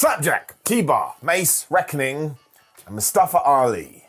Slapjack, T-Bar, Mace, Reckoning, and Mustafa Ali.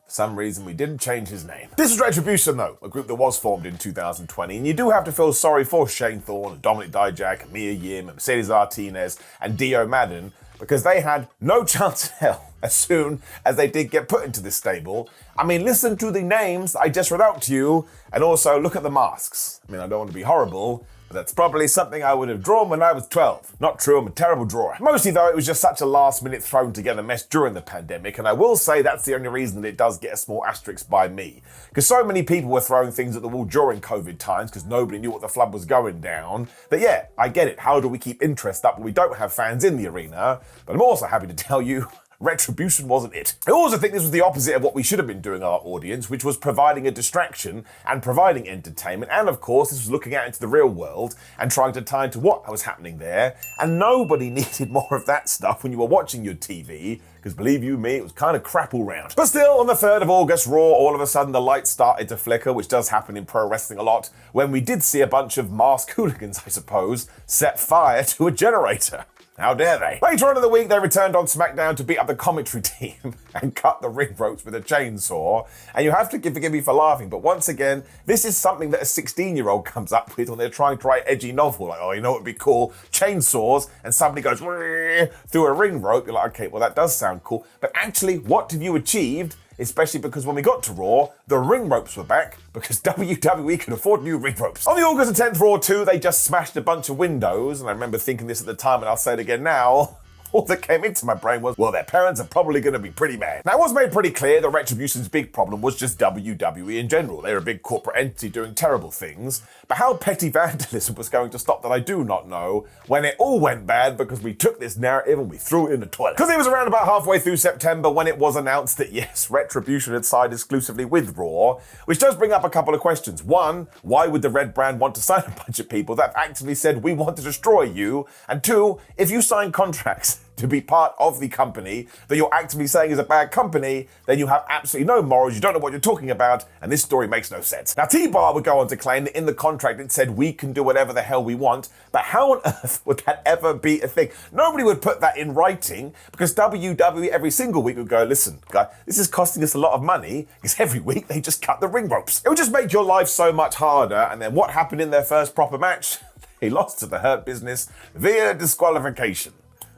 For some reason, we didn't change his name. This is Retribution, though, a group that was formed in 2020, and you do have to feel sorry for Shane Thorne, Dominic Dijak, Mia Yim, Mercedes Martinez, and Dio Madden, because they had no chance in hell as soon as they did get put into this stable. I mean, listen to the names I just read out to you, and also look at the masks. I mean, I don't want to be horrible, but that's probably something I would have drawn when I was 12. Not true, I'm a terrible drawer. Mostly though, it was just such a last minute thrown together mess during the pandemic, and I will say that's the only reason that it does get a small asterisk by me. Because so many people were throwing things at the wall during COVID times because nobody knew what the flood was going down. But yeah, I get it. How do we keep interest up when we don't have fans in the arena? But I'm also happy to tell you, Retribution wasn't it. I also think this was the opposite of what we should have been doing our audience, which was providing a distraction and providing entertainment. And of course, this was looking out into the real world and trying to tie into what was happening there. And nobody needed more of that stuff when you were watching your TV, because believe you me, it was kind of crap all round. But still, on the 3rd of August, Raw, all of a sudden the lights started to flicker, which does happen in pro wrestling a lot, when we did see a bunch of masked hooligans, I suppose, set fire to a generator. How dare they? Later on in the week, they returned on SmackDown to beat up the commentary team and cut the ring ropes with a chainsaw. And you have to forgive me for laughing, but once again, this is something that a 16-year-old comes up with when they're trying to write edgy novel. Like, oh, you know what would be cool? Chainsaws, and somebody goes through a ring rope. You're like, okay, well, that does sound cool. But actually, what have you achieved? Especially because when we got to Raw, the ring ropes were back because WWE can afford new ring ropes. On the August 10th Raw 2, they just smashed a bunch of windows, and I remember thinking this at the time, and I'll say it again now. All that came into my brain was, well, their parents are probably going to be pretty mad. Now, it was made pretty clear that Retribution's big problem was just WWE in general. They're a big corporate entity doing terrible things. But how petty vandalism was going to stop that I do not know, when it all went bad because we took this narrative and we threw it in the toilet. Because it was around about halfway through September when it was announced that yes, Retribution had signed exclusively with Raw, which does bring up a couple of questions. One, why would the Red brand want to sign a bunch of people that actively said we want to destroy you? And two, if you sign contracts to be part of the company that you're actively saying is a bad company, then you have absolutely no morals, you don't know what you're talking about, and this story makes no sense. Now, T-Bar would go on to claim that in the contract it said we can do whatever the hell we want, but how on earth would that ever be a thing? Nobody would put that in writing, because WWE every single week would go, listen, guys, this is costing us a lot of money, because every week they just cut the ring ropes. It would just make your life so much harder, and then what happened in their first proper match? He lost to the Hurt Business via disqualification.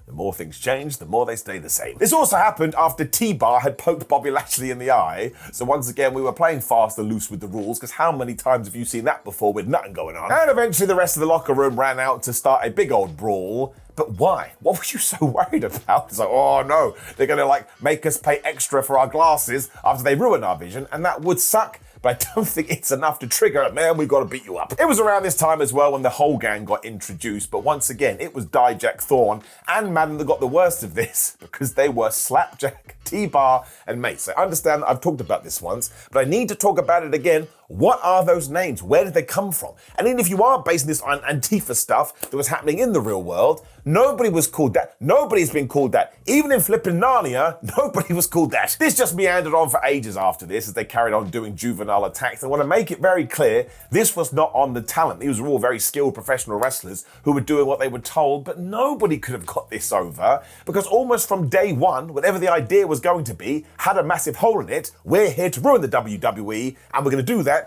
The more things change, the more they stay the same. This also happened after T-Bar had poked Bobby Lashley in the eye. So once again, we were playing fast and loose with the rules, because how many times have you seen that before with nothing going on? And eventually the rest of the locker room ran out to start a big old brawl. But why? What were you so worried about? It's like, oh no, they're gonna make us pay extra for our glasses after they ruin our vision, and that would suck. But I don't think it's enough to trigger it, man, we've got to beat you up. It was around this time as well when the whole gang got introduced, but once again, it was Dijak, Thorne, and Madden that got the worst of this, because they were Slapjack, T-Bar, and Mace. I understand that I've talked about this once, but I need to talk about it again. What are those names? Where did they come from? And even if you are basing this on Antifa stuff that was happening in the real world, nobody was called that. Nobody's been called that. Even in flipping Narnia, nobody was called that. This just meandered on for ages after this as they carried on doing juvenile attacks. I want to make it very clear, this was not on the talent. These were all very skilled professional wrestlers who were doing what they were told, but nobody could have got this over because almost from day one, whatever the idea was going to be, had a massive hole in it. We're here to ruin the WWE, and we're going to do that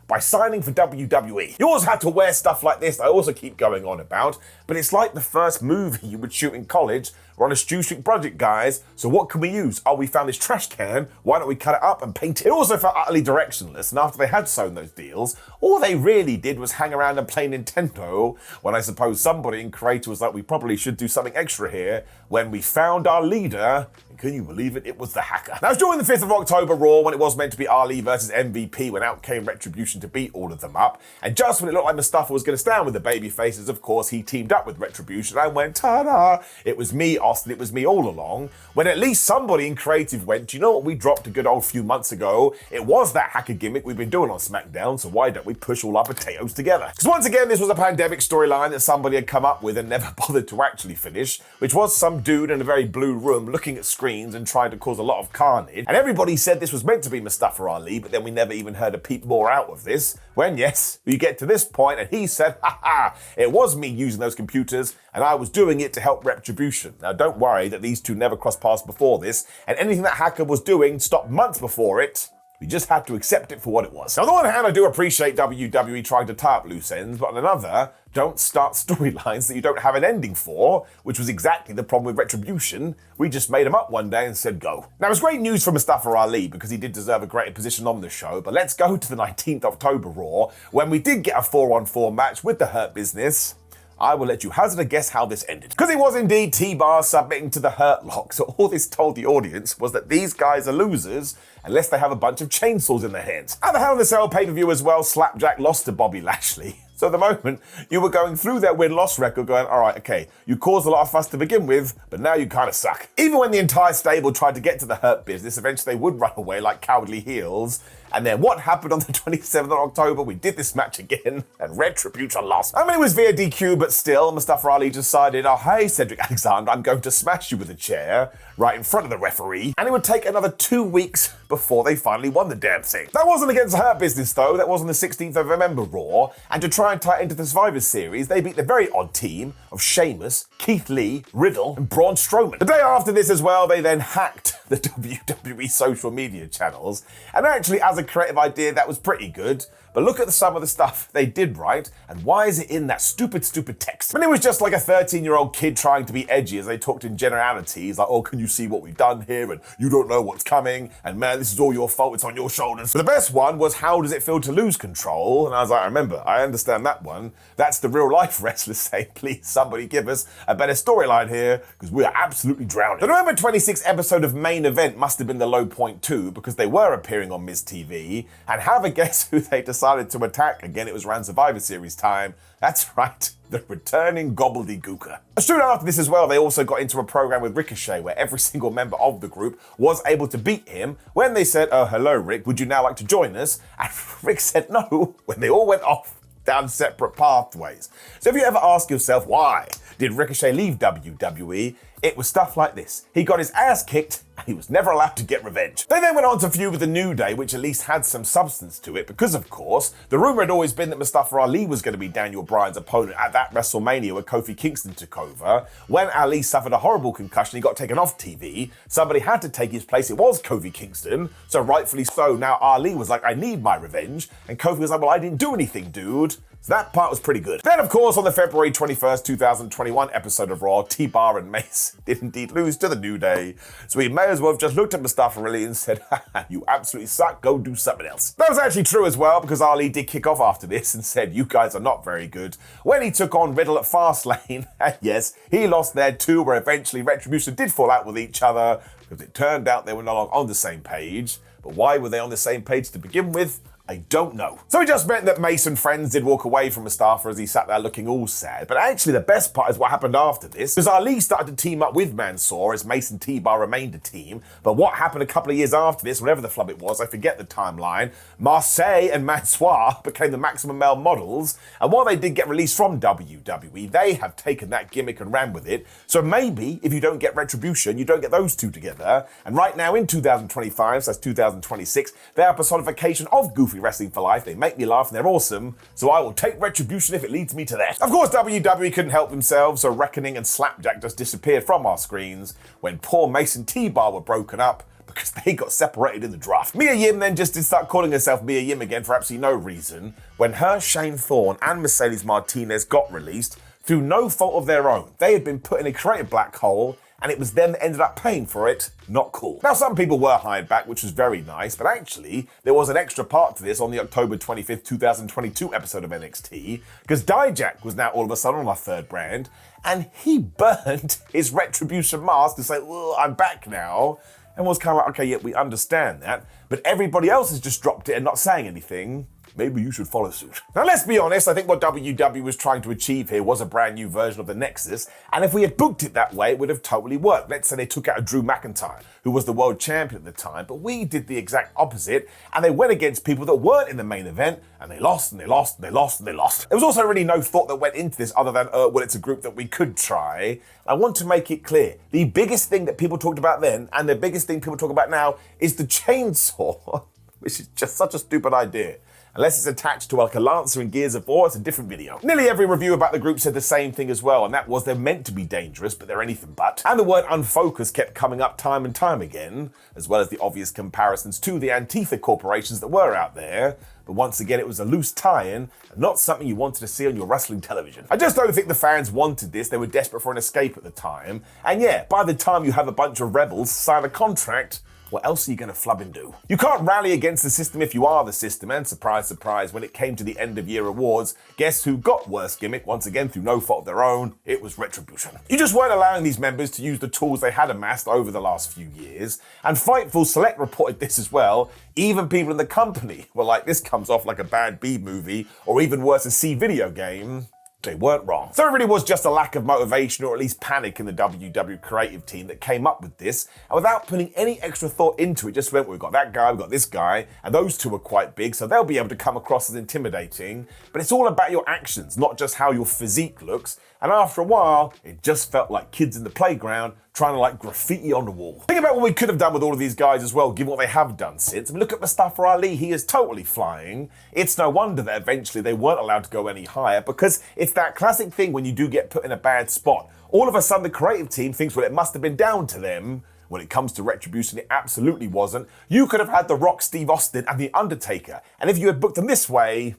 by signing for WWE. You always had to wear stuff like this I also keep going on about, but it's like the first movie you would shoot in college. We're on a Street project, guys, so what can we use? Oh, we found this trash can, why don't we cut it up and paint it? It also felt utterly directionless, and after they had sewn those deals, all they really did was hang around and play Nintendo, when I suppose somebody in creative was like, we probably should do something extra here, when we found our leader. Can you believe it? It was the hacker. Now, it was during the 5th of October Raw when it was meant to be Ali versus MVP, when out came Retribution to beat all of them up. And just when it looked like Mustafa was going to stand with the baby faces, of course, he teamed up with Retribution and went, ta-da! It was me, Austin. It was me all along. When at least somebody in creative went, do you know what we dropped a good old few months ago? It was that hacker gimmick we've been doing on SmackDown, so why don't we push all our potatoes together? Because once again, this was a pandemic storyline that somebody had come up with and never bothered to actually finish, which was some dude in a very blue room looking at screens screens and tried to cause a lot of carnage. And everybody said this was meant to be Mustafa Ali, but then we never even heard a peep more out of this. When, yes, we get to this point and he said, haha, it was me using those computers and I was doing it to help Retribution. Now don't worry that these two never crossed paths before this, and anything that hacker was doing stopped months before it. We just had to accept it for what it was. Now, on the one hand, I do appreciate WWE trying to tie up loose ends, but on another, don't start storylines that you don't have an ending for, which was exactly the problem with Retribution. We just made them up one day and said go. Now, it's great news for Mustafa Ali because he did deserve a greater position on the show, but let's go to the 19th October Raw, when we did get a 4-on-4 match with the Hurt Business. I will let you hazard a guess how this ended. Because it was indeed T-Bar submitting to the Hurt Lock, so all this told the audience was that these guys are losers unless they have a bunch of chainsaws in their hands. At the Hell in a Cell pay-per-view as well, Slapjack lost to Bobby Lashley. So the moment you were going through their win-loss record going, all right, okay, you caused a lot of fuss to begin with, but now you kind of suck. Even when the entire stable tried to get to the Hurt Business, eventually they would run away like cowardly heels. And then what happened on the 27th of October? We did this match again, and Retribution lost. I mean, it was via DQ, but still, Mustafa Ali decided, oh, hey, Cedric Alexander, I'm going to smash you with a chair right in front of the referee. And it would take another 2 weeks before they finally won the damn thing. That wasn't against Hurt Business, though. That was on the 16th of November Raw. And to try and tie it into the Survivor Series, they beat the very odd team of Sheamus, Keith Lee, Riddle, and Braun Strowman. The day after this as well, they then hacked the WWE social media channels. And actually, as a creative idea, that was pretty good. But look at some of the stuff they did right, and why is it in that stupid text? I mean, it was just like a 13-year-old kid trying to be edgy as they talked in generalities, like, oh, can you see what we've done here? And you don't know what's coming, and man, this is all your fault, it's on your shoulders. But the best one was, how does it feel to lose control? And I was like, remember, I understand that one. That's the real life wrestlers saying, please, somebody give us a better storyline here, because we are absolutely drowning. The November 26th episode of Main Event must have been the low point too, because they were appearing on Miz TV, and have a guess who they decided to attack. Again, it was around Survivor Series time. That's right, the returning gobbledygooker. Soon after this as well, they also got into a program with Ricochet where every single member of the group was able to beat him when they said, oh, hello, Rick, would you now like to join us? And Rick said no when they all went off down separate pathways. So if you ever ask yourself, why did Ricochet leave WWE? It was stuff like this. He got his ass kicked and he was never allowed to get revenge. They then went on to feud with the New Day, which at least had some substance to it because, of course, the rumor had always been that Mustafa Ali was going to be Daniel Bryan's opponent at that WrestleMania where Kofi Kingston took over. When Ali suffered a horrible concussion, he got taken off TV. Somebody had to take his place. It was Kofi Kingston. So rightfully so, now Ali was like, I need my revenge. And Kofi was like, well, I didn't do anything, dude. So that part was pretty good. Then, of course, on the February 21st, 2021 episode of Raw, T-Bar and Mace did indeed lose to the New Day. So we may as well have just looked at Mustafa Ali and said, haha, you absolutely suck, go do something else. That was actually true as well, because Ali did kick off after this and said, you guys are not very good, when he took on Riddle at Fastlane. And yes, he lost there too, where eventually Retribution did fall out with each other, because it turned out they were no longer on the same page. But why were they on the same page to begin with? I don't know. So it just meant that Mace and friends did walk away from Mustafa as he sat there looking all sad. But actually the best part is what happened after this, because Ali started to team up with Mansoor as Mace and T-Bar remained a team. But what happened a couple of years after this, whatever the flub it was, I forget the timeline, Marseille and Mansoor became the Maximum Male Models. And while they did get released from WWE, they have taken that gimmick and ran with it. So maybe if you don't get Retribution, you don't get those two together. And right now in 2025, so that's 2026, they are personification of Goofy Wrestling for life. They make me laugh and they're awesome, so I will take Retribution if it leads me to that. Of course, WWE couldn't help themselves, so Reckoning and Slapjack just disappeared from our screens when poor Mace and T-Bar were broken up because they got separated in the draft. Mia Yim then just did start calling herself Mia Yim again for absolutely no reason when her, Shane Thorne and Mercedes Martinez got released through no fault of their own. They had been put in a creative black hole, and it was them that ended up paying for it. Not cool. Now, some people were hired back, which was very nice, but actually, there was an extra part to this on the October 25th, 2022 episode of NXT, because Dijak was now all of a sudden on our third brand, and he burned his Retribution mask to say, well, I'm back now, and was kind of like, okay, yeah, we understand that, but everybody else has just dropped it and not saying anything. maybe you should follow suit. Now let's be honest, I think what WWE was trying to achieve here was a brand new version of the Nexus, and if we had booked it that way, it would have totally worked. Let's say they took out a Drew McIntyre, who was the world champion at the time, but we did the exact opposite, and they went against people that weren't in the main event, and they lost, and they lost, and they lost, and they lost. There was also really no thought that went into this other than, well, it's a group that we could try. I want to make it clear, the biggest thing that people talked about then, and the biggest thing people talk about now, is the chainsaw, which is just such a stupid idea. Unless it's attached to like a Lancer in Gears of War, it's a different video. Nearly every review about the group said the same thing as well, and that was they're meant to be dangerous, but they're anything but. And the word unfocused kept coming up time and time again, as well as the obvious comparisons to the Antifa corporations that were out there. But once again, it was a loose tie-in, and not something you wanted to see on your wrestling television. I just don't think the fans wanted this. They were desperate for an escape at the time. And yeah, by the time you have a bunch of rebels sign a contract, what else are you going to flub and do? You can't rally against the system if you are the system, and surprise, surprise, when it came to the end of year awards, guess who got worst gimmick once again through no fault of their own? It was Retribution. You just weren't allowing these members to use the tools they had amassed over the last few years, and Fightful Select reported this as well. Even people in the company were like, this comes off like a bad B movie, or even worse, a C video game. They weren't wrong. So it really was just a lack of motivation, or at least panic in the WWE creative team that came up with this, and without putting any extra thought into it, just went, we've got that guy, we've got this guy, and those two are quite big, so they'll be able to come across as intimidating, but it's all about your actions, not just how your physique looks, and after a while, it just felt like kids in the playground trying to like graffiti on the wall. Think about what we could have done with all of these guys as well, given what they have done since. I mean, look at Mustafa Ali, he is totally flying. It's no wonder that eventually they weren't allowed to go any higher, because it's that classic thing when you do get put in a bad spot. All of a sudden the creative team thinks, well, it must have been down to them. When it comes to Retribution, it absolutely wasn't. You could have had The Rock, Steve Austin, and The Undertaker, and if you had booked them this way,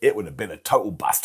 it would have been a total bust.